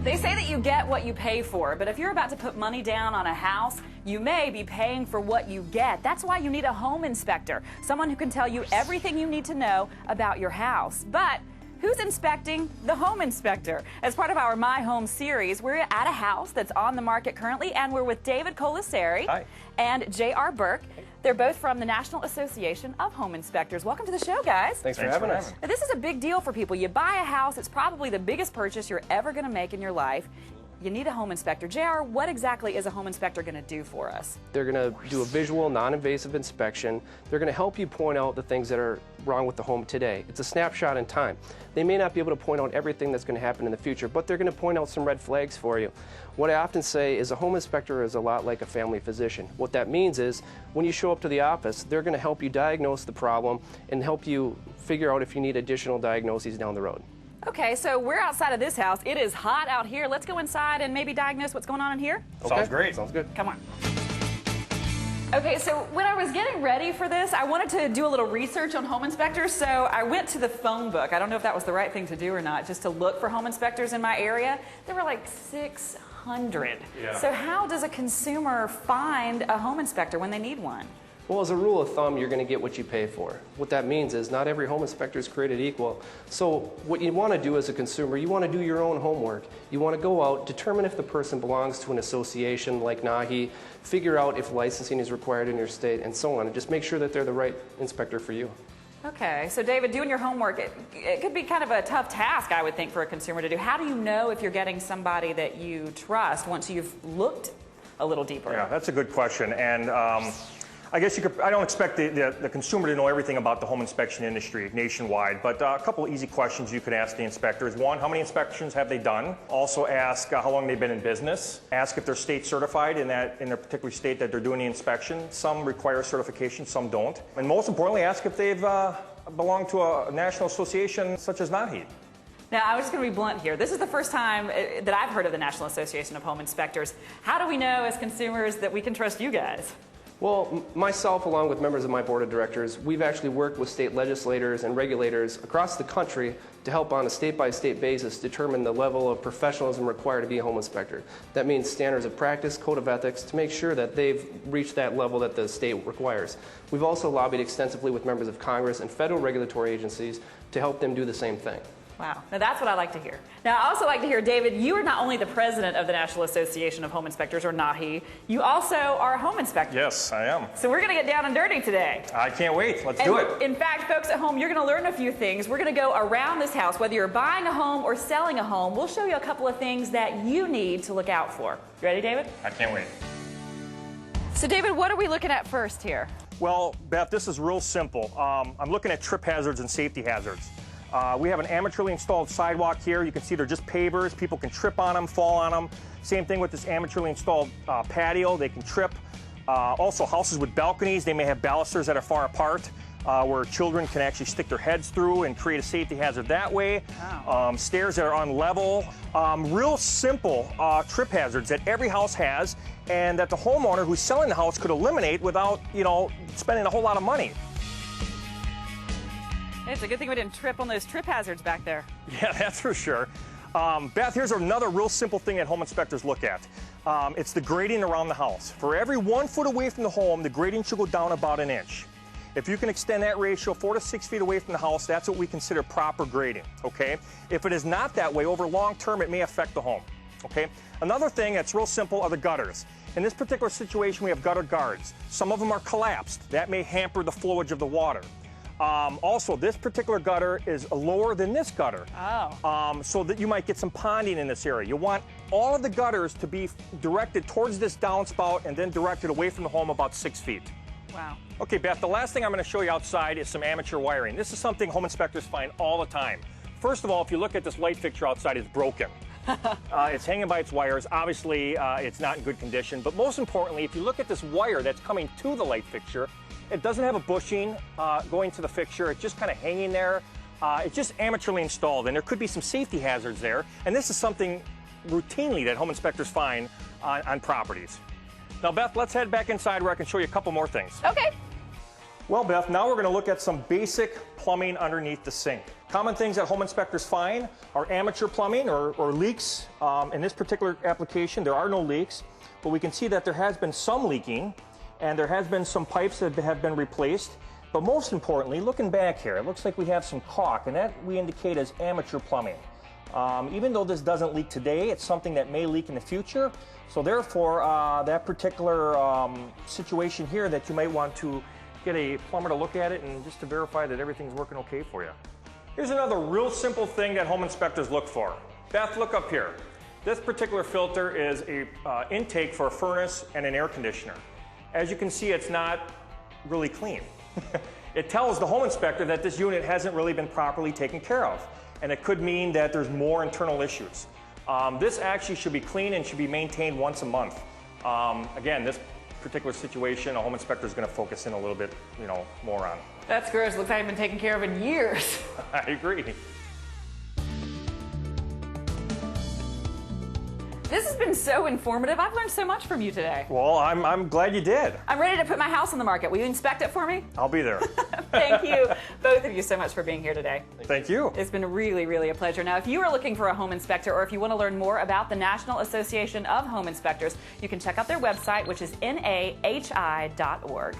They say that you get what you pay for, but if you're about to put money down on a house, you may be paying for what you get. That's why you need a home inspector, someone who can tell you everything you need to know about your house. But who's inspecting? The home inspector. As part of our My Home series, we're at a house that's on the market currently, and we're with David Colasari and J.R. Burke. They're both from the National Association of Home Inspectors. Welcome to the show, guys. Thanks for having us. Now, this is a big deal for people. You buy a house, it's probably the biggest purchase you're ever going to make in your life. You need a home inspector. JR, what exactly is a home inspector going to do for us? They're going to do a visual, non-invasive inspection. They're going to help you point out the things that are wrong with the home today. It's a snapshot in time. They may not be able to point out everything that's going to happen in the future, but they're going to point out some red flags for you. What I often say is a home inspector is a lot like a family physician. What that means is when you show up to the office, they're going to help you diagnose the problem and help you figure out if you need additional diagnoses down the road. Okay, so we're outside of this house. It is hot out here. Let's go inside and maybe diagnose what's going on in here. Okay. Sounds great. Sounds good. Come on. Okay, so when I was getting ready for this, I wanted to do a little research on home inspectors, so I went to the phone book. I don't know if that was the right thing to do or not, just to look for home inspectors in my area. There were like 600. Yeah. So how does a consumer find a home inspector when they need one? Well, as a rule of thumb, you're going to get what you pay for. What that means is not every home inspector is created equal. So what you want to do as a consumer, you want to do your own homework. You want to go out, determine if the person belongs to an association like NAHI, figure out if licensing is required in your state, and so on, and just make sure that they're the right inspector for you. Okay, so David, doing your homework, it could be kind of a tough task, I would think, for a consumer to do. How do you know if you're getting somebody that you trust once you've looked a little deeper? Yeah, that's a good question. And I guess I don't expect the consumer to know everything about the home inspection industry nationwide, but a couple of easy questions you could ask the inspectors. One, how many inspections have they done? Also ask how long they've been in business. Ask if they're state certified in their particular state that they're doing the inspection. Some require certification, some don't. And most importantly, ask if they've belonged to a national association such as NAHI. Now, I was just going to be blunt here. This is the first time that I've heard of the National Association of Home Inspectors. How do we know as consumers that we can trust you guys? Well, myself, along with members of my board of directors, we've actually worked with state legislators and regulators across the country to help on a state-by-state basis determine the level of professionalism required to be a home inspector. That means standards of practice, code of ethics, to make sure that they've reached that level that the state requires. We've also lobbied extensively with members of Congress and federal regulatory agencies to help them do the same thing. Wow. Now, that's what I like to hear. Now, I also like to hear, David, you are not only the president of the National Association of Home Inspectors, or NAHI, you also are a home inspector. Yes, I am. So we're going to get down and dirty today. I can't wait. Let's do it. In fact, folks at home, you're going to learn a few things. We're going to go around this house. Whether you're buying a home or selling a home, we'll show you a couple of things that you need to look out for. You ready, David? I can't wait. So, David, what are we looking at first here? Well, Beth, this is real simple. I'm looking at trip hazards and safety hazards. We have an amateurly installed sidewalk here. You can see they're just pavers. People can trip on them, fall on them. Same thing with this amateurly installed patio. They can trip. Also, houses with balconies, they may have balusters that are far apart where children can actually stick their heads through and create a safety hazard that way. Wow. Stairs that are unlevel. Real simple trip hazards that every house has and that the homeowner who's selling the house could eliminate without, spending a whole lot of money. It's a good thing we didn't trip on those trip hazards back there. Yeah, that's for sure. Beth, here's another real simple thing that home inspectors look at. It's the grading around the house. For every 1 foot away from the home, the grading should go down about an inch. If you can extend that ratio 4 to 6 feet away from the house, that's what we consider proper grading, okay? If it is not that way, over long term, it may affect the home, okay? Another thing that's real simple are the gutters. In this particular situation, we have gutter guards. Some of them are collapsed. That may hamper the flowage of the water. Also, this particular gutter is lower than this gutter. Oh. So that you might get some ponding in this area. You want all of the gutters to be directed towards this downspout and then directed away from the home about 6 feet. Wow. Okay, Beth, the last thing I'm going to show you outside is some amateur wiring. This is something home inspectors find all the time. First of all, if you look at this light fixture outside, it's broken. It's hanging by its wires. Obviously, it's not in good condition. But most importantly, if you look at this wire that's coming to the light fixture, it doesn't have a bushing going to the fixture. It's just kind of hanging there. It's just amateurly installed, and there could be some safety hazards there. And this is something routinely that home inspectors find on properties. Now, Beth, let's head back inside where I can show you a couple more things. Okay. Well, Beth, now we're going to look at some basic plumbing underneath the sink. Common things that home inspectors find are amateur plumbing or leaks. In this particular application, there are no leaks, but we can see that there has been some leaking, and there has been some pipes that have been replaced. But most importantly, looking back here, it looks like we have some caulk, and that we indicate as amateur plumbing. Even though this doesn't leak today, it's something that may leak in the future. So therefore, that particular situation here that you might want to get a plumber to look at it and just to verify that everything's working okay for you. Here's another real simple thing that home inspectors look for. Beth, look up here. This particular filter is a intake for a furnace and an air conditioner. As you can see, it's not really clean. It tells the home inspector that this unit hasn't really been properly taken care of, and it could mean that there's more internal issues. This actually should be clean and should be maintained once a month. Again, this particular situation, a home inspector is going to focus in a little bit, more on. That's gross. Looks like I've been taken care of in years. I agree. This has been so informative. I've learned so much from you today. Well, I'm glad you did. I'm ready to put my house on the market. Will you inspect it for me? I'll be there. Thank you, both of you, so much for being here today. Thank you. It's been really, really a pleasure. Now, if you are looking for a home inspector or if you want to learn more about the National Association of Home Inspectors, you can check out their website, which is nahi.org.